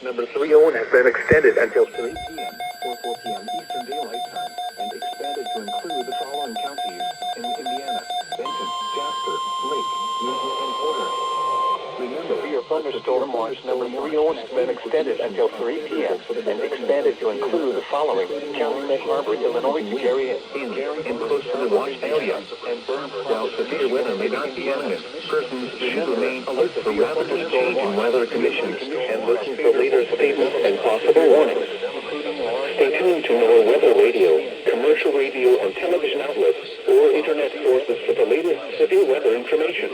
number 30 has been extended until 3 p.m. or 4 p.m. Eastern Daylight Time and expanded to include the following counties in Indiana: Benton, Jasper, Lake, Newton, and Porter. Remember, your thunderstorm watch number 30 has been extended until 3 p.m. and expanded to include the following: County Lake Harbor, Illinois, to Gary in close to the watch area, and while severe weather may not be imminent, persons should remain alert for rapidly changing weather conditions and listen for later statements and possible warnings. Stay tuned to our weather radio, commercial radio and television outlets, or internet sources for the latest severe weather information.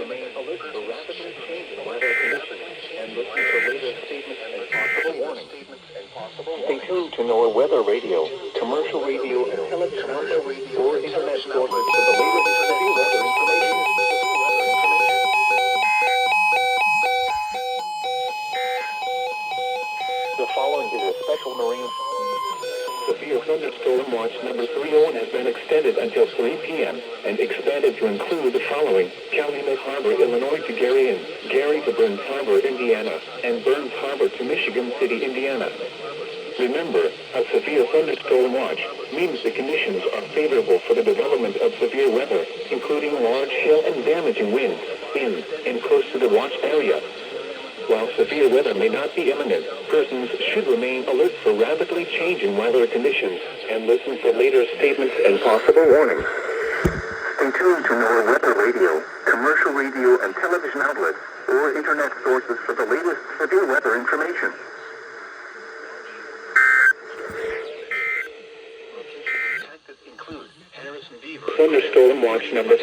Stay tuned to NOAA Weather Radio, commercial radio, and television outlets, or internet sources for the latest severe weather information. The following is a special marine. Severe thunderstorm watch number 30 has been extended until 3 p.m. and expanded to include the following: County Lake Harbor, Illinois to Gary to Burns Harbor, Indiana, and Burns Harbor to Michigan City, Indiana. Remember, a severe thunderstorm watch means the conditions are favorable for the development of severe weather, including large hail and damaging winds in and close to the watch area. While severe weather may not be imminent, persons should remain alert for rapidly changing weather conditions and listen for later statements and possible warnings. Stay tuned to NOAA Weather Radio, commercial radio and television outlets, or internet sources for the latest severe weather information. Thunderstorm watch number